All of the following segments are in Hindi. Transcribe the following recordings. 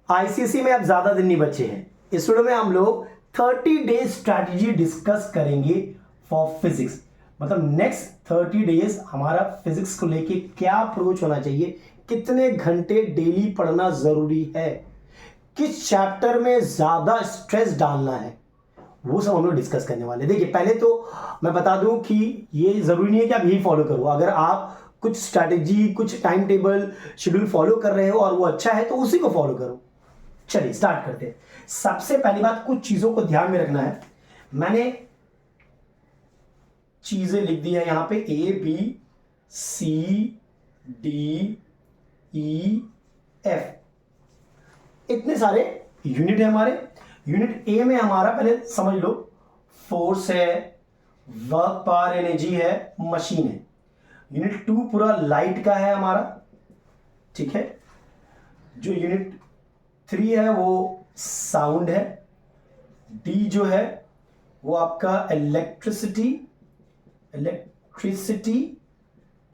आईसीएसई में अब ज्यादा दिन नहीं बचे हैं। इस वीडियो में हम लोग 30 डेज स्ट्रैटेजी डिस्कस करेंगे फॉर फिजिक्स। मतलब नेक्स्ट 30 डेज हमारा फिजिक्स को लेके क्या अप्रोच होना चाहिए, कितने घंटे डेली पढ़ना जरूरी है, किस चैप्टर में ज्यादा स्ट्रेस डालना है, वो सब हम लोग डिस्कस करने वाले। देखिए पहले तो मैं बता दूं कि ये जरूरी नहीं है कि आप यही फॉलो करो। अगर आप कुछ स्ट्रैटेजी, कुछ टाइम टेबल, शेड्यूल फॉलो कर रहे हो और वो अच्छा है तो उसी को फॉलो करो। चलिए स्टार्ट करते हैं। सबसे पहली बात, कुछ चीजों को ध्यान में रखना है। मैंने चीजें लिख दी है यहां पे, A B C D E F, इतने सारे यूनिट है हमारे। यूनिट ए में हमारा पहले समझ लो फोर्स है, वर्क पावर एनर्जी है, मशीन है। यूनिट 2 पूरा लाइट का है हमारा, ठीक है। जो यूनिट 3 है वो साउंड है। डी जो है वो आपका इलेक्ट्रिसिटी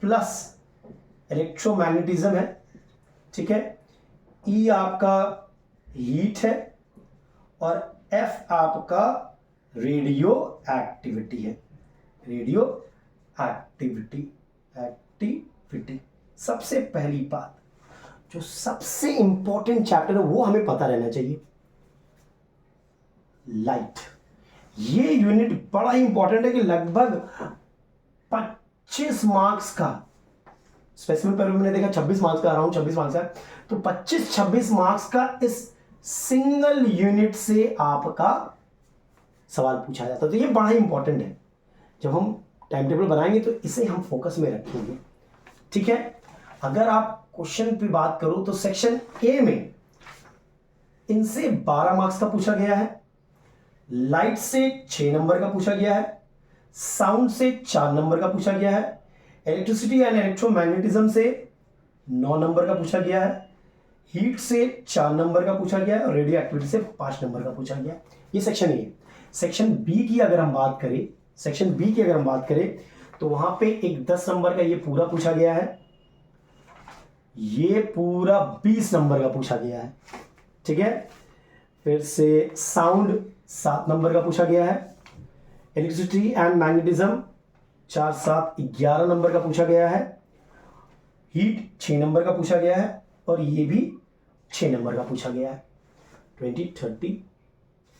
प्लस इलेक्ट्रोमैग्नेटिज्म है, ठीक है। ई आपका हीट है और एफ आपका रेडियो एक्टिविटी है। Radio activity. सबसे पहली बात, जो सबसे इंपॉर्टेंट चैप्टर है वो हमें पता रहना चाहिए, लाइट। ये यूनिट बड़ा ही इंपॉर्टेंट है कि लगभग 25 मार्क्स का, स्पेसिफिक पेपर मैंने देखा 26 मार्क्स का, अराउंड 26 मार्क्स का, तो 25-26 मार्क्स का इस सिंगल यूनिट से आपका सवाल पूछा जाता है। तो ये बड़ा ही इंपॉर्टेंट है। जब हम टाइम टेबल बनाएंगे तो इसे हम फोकस में रखेंगे, ठीक है। अगर आप क्वेश्चन पे बात करो तो सेक्शन ए में इनसे 12 मार्क्स का पूछा गया है, लाइट से 6 नंबर का पूछा गया है, साउंड से 4 नंबर का पूछा गया है, इलेक्ट्रिसिटी एंड इलेक्ट्रोमैग्नेटिज्म से 9 नंबर का पूछा गया है, हीट से 4 नंबर का पूछा गया है और रेडियो एक्टिविटी से 5 नंबर का पूछा गया है। ये सेक्शन ए। सेक्शन बी की अगर हम बात करें, तो वहां पे एक 10 नंबर का ये पूरा पूछा गया है, ये पूरा 20 नंबर का पूछा गया है, ठीक है। फिर से साउंड 7 नंबर का पूछा गया है, इलेक्ट्रिसिटी एंड मैग्नेटिज्म 4, 7, 11 नंबर का पूछा गया है, हीट 6 नंबर का पूछा गया है और ये भी 6 नंबर का पूछा गया है। 20, 30,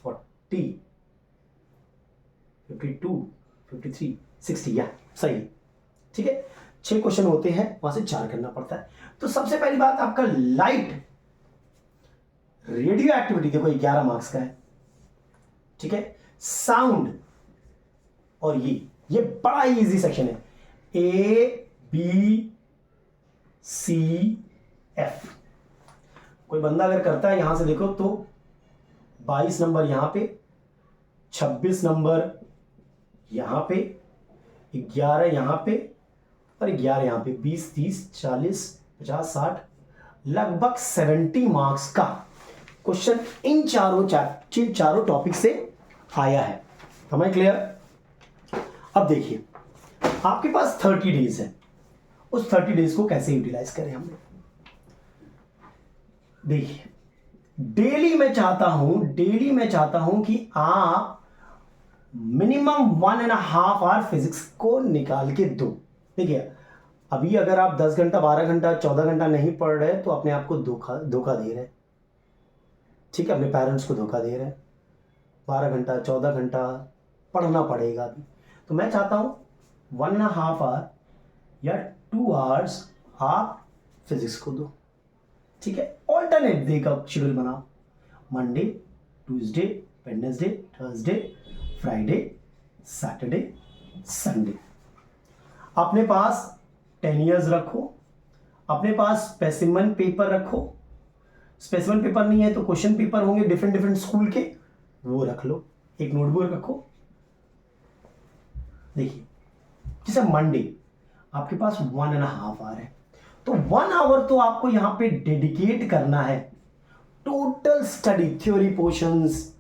40, 52, 53, 60, या सही, ठीक है। 6 क्वेश्चन होते हैं, वहां से 4 करना पड़ता है। तो सबसे पहली बात, आपका लाइट रेडियो एक्टिविटी देखो 11 मार्क्स का है, ठीक है। साउंड और ये बड़ा ही इजी सेक्शन है, ए बी सी एफ। कोई बंदा अगर करता है यहां से देखो तो 22 नंबर यहां पे, 26 नंबर यहां पे, 11 यहां पे और 11 यहां पे, 20, 30, 40, 50, 60, लगभग 70 मार्क्स का क्वेश्चन इन चारों टॉपिक से आया है। समझ क्लियर? अब देखिए आपके पास 30 डेज है, उस 30 डेज को कैसे यूटिलाइज करें हम लोग। देखिए डेली मैं चाहता हूं कि आप मिनिमम 1.5 आवर फिजिक्स को निकाल के दो। देखिए अभी अगर आप 10 घंटा, 12 घंटा, 14 घंटा नहीं पढ़ रहे तो अपने आप को धोखा दे रहे, ठीक है। अपने पेरेंट्स को धोखा दे रहे। 12 घंटा, 14 घंटा पढ़ना पड़ेगा अभी। तो मैं चाहता हूं 1.5 आवर या 2 आवर्स आप फिजिक्स को दो, ठीक है। ऑल्टरनेट डे का शेड्यूल बनाओ, Monday, Tuesday, Wednesday, Thursday, Friday, Saturday, Sunday. अपने पास 10 ईयर्स रखो, अपने पास स्पेसिमन पेपर रखो। स्पेसिमन पेपर नहीं है तो क्वेश्चन पेपर होंगे डिफरेंट स्कूल के, वो रख लो। एक नोटबुक रखो। देखिए जैसे मंडे आपके पास 1.5 आवर है, तो 1 आवर तो आपको यहां पे डेडिकेट करना है total study, theory portions,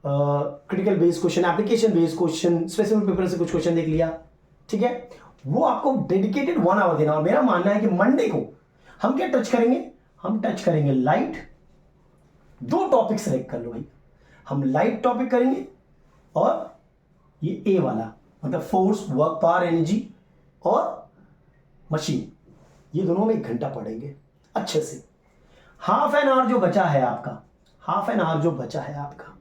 critical based question, application based question, specific paper से कुछ क्वेश्चन देख लिया, ठीक है। वो आपको डेडिकेटेड 1 आवर देना। और मेरा मानना है कि मंडे को हम क्या टच करेंगे, हम टच करेंगे लाइट 2 टॉपिक सेलेक्ट कर लो भाई, हम लाइट टॉपिक करेंगे और ये ए वाला मतलब फोर्स, वर्क, पावर, एनर्जी और मशीन, ये दोनों में 1 घंटा पढ़ेंगे अच्छे से। हाफ एन आवर जो बचा है आपका, हाफ एन आवर जो बचा है आपका,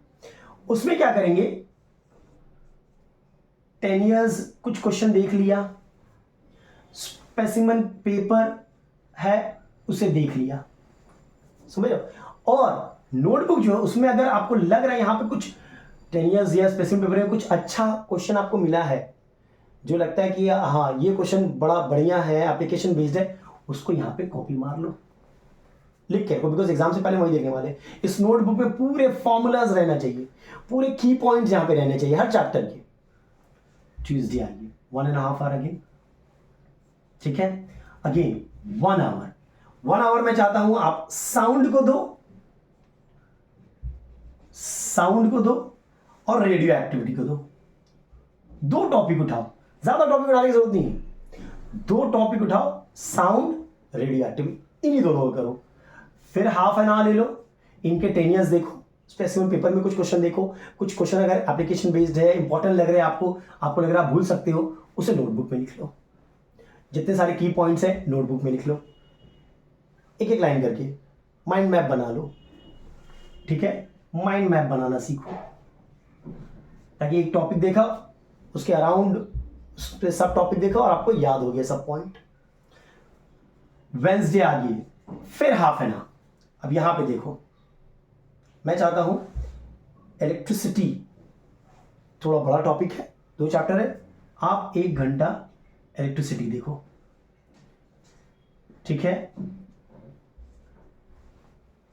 उसमें क्या करेंगे, 10 years कुछ क्वेश्चन देख लिया, स्पेसिमन पेपर है उसे देख लिया, समझ लो। और नोटबुक जो है उसमें अगर आपको लग रहा है यहाँ पे कुछ 10 years या स्पेसिमन पेपर में कुछ अच्छा क्वेश्चन आपको मिला है, जो लगता है कि हाँ ये क्वेश्चन बड़ा बढ़िया है, एप्लीकेशन बेस्ड है, उसको यहाँ पे कॉपी मार लो लिख के, बिकॉज एग्जाम से पहले वही देखने वाले। इस नोटबुक में पूरे फॉर्मूलाज रहना चाहिए, पूरे की पॉइंट्स यहाँ पे रहने चाहिए हर चैप्टर के। ट्यूजडे आइए 1.5 hour अगेन, ठीक है, अगेन 1 hour। 1 hour में चाहता हूं आप साउंड को दो, साउंड को दो और रेडियो एक्टिविटी को दो। 2 टॉपिक उठाओ, ज्यादा टॉपिक उठाने की जरूरत नहीं है, 2 टॉपिक उठाओ, साउंड, रेडियो एक्टिविटी, इन्हीं दोनों को करो। फिर हाफ एन आवर ले लो, इनके 10 years देखो, स्पेसिमन पेपर में कुछ क्वेश्चन देखो, कुछ क्वेश्चन अगर एप्लीकेशन बेस्ड है, इंपॉर्टेंट लग रहे हैं आपको लग रहा है आप भूल सकते हो, उसे नोटबुक में लिख लो। जितने सारे की पॉइंट्स हैं नोटबुक में लिख लो, एक एक लाइन करके माइंड मैप बना लो, ठीक है, माइंड मैप बनाना सीखो, ताकि एक टॉपिक देखा उसके अराउंड सब टॉपिक देखा और आपको याद हो गया सब पॉइंट। वेंसडे आ गई, फिर हाफ एन आवर। अब यहां पे देखो, मैं चाहता हूं इलेक्ट्रिसिटी, थोड़ा बड़ा टॉपिक है, 2 चैप्टर है, आप 1 घंटा इलेक्ट्रिसिटी देखो, ठीक है,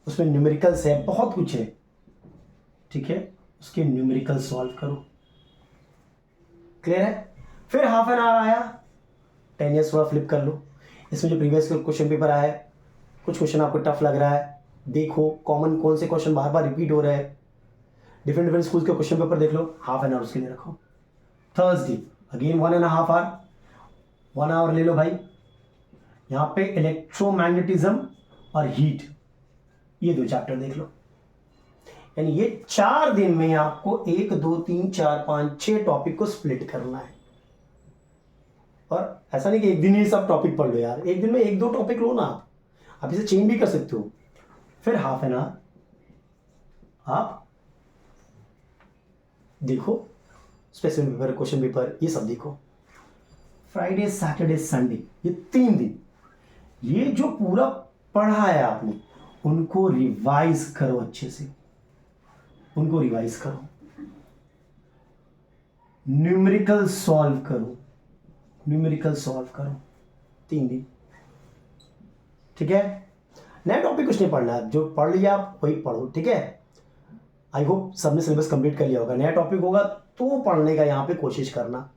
उसमें न्यूमेरिकल्स है, बहुत कुछ है, ठीक है, उसके न्यूमेरिकल सॉल्व करो, क्लियर है। फिर हाफ एन आवर आया, 10 years थोड़ा फ्लिप कर लो, इसमें जो प्रीवियस क्वेश्चन पेपर आया है, कुछ क्वेश्चन आपको टफ लग रहा है, देखो कॉमन कौन से क्वेश्चन बार बार रिपीट हो रहे हैं, डिफरेंट स्कूल्स के क्वेश्चन पेपर देख लो, हाफ एन आवर उसके लिए रखो। थर्सडे अगेन 1.5 hour, 1 hour ले लो भाई, यहाँ पे इलेक्ट्रोमैग्नेटिज्म और हीट, ये 2 चैप्टर देख लो। यानी ये 4 दिन में आपको 1 2 3 4 5 6 टॉपिक को स्प्लिट करना है। और ऐसा नहीं कि एक दिन ही सब टॉपिक पढ़ लो यार, एक दिन में 1 2 टॉपिक लो ना, आप इसे चेंज भी कर सकते हो। फिर हाफ एन आवर आप देखो स्पेसिफिक पेपर, क्वेश्चन पेपर, ये सब देखो। फ्राइडे सैटरडे संडे, ये 3 दिन, ये जो पूरा पढ़ा है आपने उनको रिवाइज करो अच्छे से, उनको रिवाइज करो, न्यूमेरिकल सॉल्व करो, न्यूमेरिकल सॉल्व करो 3 दिन, ठीक है। नया टॉपिक कुछ नहीं पढ़ना है, जो पढ़ लिया आप वही पढ़ो, ठीक है। आई होप सबने सिलेबस कंप्लीट कर लिया होगा। नया टॉपिक होगा तो पढ़ने का यहाँ पे कोशिश करना,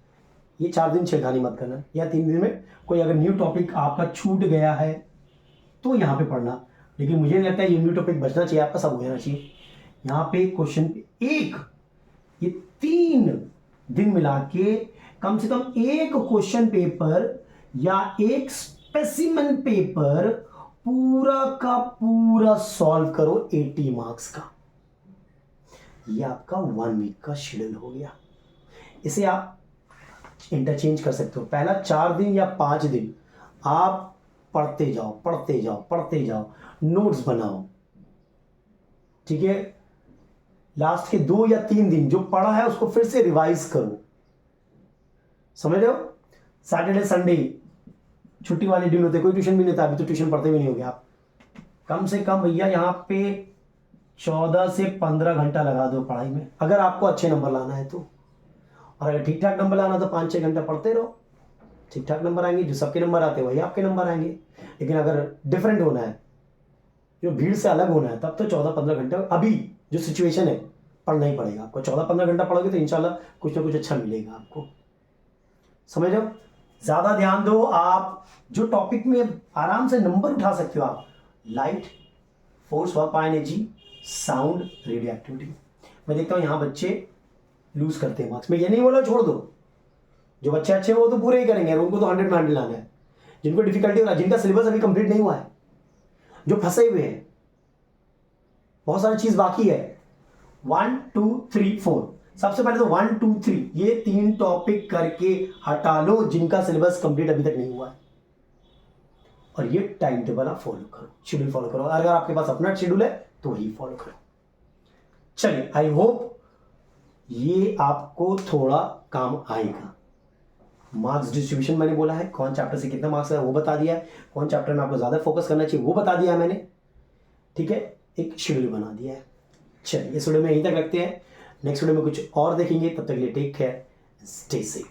ये 4 दिन छेड़खानी मत करना, या 3 दिन में कोई अगर न्यू टॉपिक आपका छूट गया है तो यहाँ पे पढ़ना, लेकिन मुझे नहीं लगता ये न्यू टॉपिक बचना चाहिए आपका, सब हो जाना चाहिए। यहाँ पे क्वेश्चन एक, ये 3 दिन मिला के कम से कम एक क्वेश्चन पेपर या एक स्पेसिमन पेपर पूरा का पूरा सॉल्व करो 80 मार्क्स का। ये आपका 1 वीक का शेड्यूल हो गया। इसे आप इंटरचेंज कर सकते हो, पहला 4 दिन या 5 दिन आप पढ़ते जाओ पढ़ते जाओ पढ़ते जाओ, नोट्स बनाओ, ठीक है। लास्ट के 2 या 3 दिन जो पढ़ा है उसको फिर से रिवाइज करो, समझ रहे हो। सैटरडे संडे छुट्टी वाले दिन होते, कोई ट्यूशन भी नहीं था, अभी तो ट्यूशन पढ़ते भी नहीं होगे आप। कम से कम भैया यहाँ पे 14 से 15 घंटा लगा दो पढ़ाई में, अगर आपको अच्छे नंबर लाना है तो। और अगर ठीक ठाक नंबर लाना तो 5-6 घंटा पढ़ते रहो, ठीक ठाक नंबर आएंगे, जो सबके नंबर आते हैं वही आपके नंबर आएंगे। लेकिन अगर डिफरेंट होना है, जो भीड़ से अलग होना है, तब तो 14-15 घंटे अभी जो सिचुएशन है पढ़ना ही पड़ेगा आपको। 14-15 घंटा पढ़ोगे तो इंशाल्लाह कुछ ना कुछ अच्छा मिलेगा आपको, समझ लो। ज़्यादा ध्यान दो, आप जो टॉपिक में आराम से नंबर उठा सकते हो आप, light, force, work, power, energy, sound, radio activity. मैं देखता हूँ यहाँ बच्चे लूज करते हैं मार्क्स। मैं ये नहीं बोला छोड़ दो, जो बच्चे अच्छे हैं वो तो पूरे ही करेंगे, उनको तो 100 में 100 लाना है। जिनको डिफिकल्टी हो रहा है, जिनका सिलेबस अभी कंप्लीट नहीं हुआ है, जो फंसे हुए हैं, बहुत सारी चीज बाकी है। 1 2 3 4, सबसे पहले तो 1 2 3 ये 3 टॉपिक करके हटा लो जिनका सिलेबस कंप्लीट अभी तक नहीं हुआ है, और ये टाइम टेबल आप फॉलो करो, शेड्यूल फॉलो करो। अगर आपके पास अपना शेड्यूल है तो वही फॉलो करो। चलिए, आई होप ये आपको थोड़ा काम आएगा। मार्क्स डिस्ट्रीब्यूशन मैंने बोला है, कौन चैप्टर से कितना मार्क्स है वो बता दिया है, कौन चैप्टर में आपको ज़्यादा फोकस करना चाहिए वो बता दिया है मैंने, ठीक है, एक शेड्यूल बना दिया है। चलिए, इस वीडियो में यहीं तक रखते हैं, नेक्स्ट वीडियो में कुछ और देखेंगे, तब तक के लिए टेक केयर, स्टे सेफ।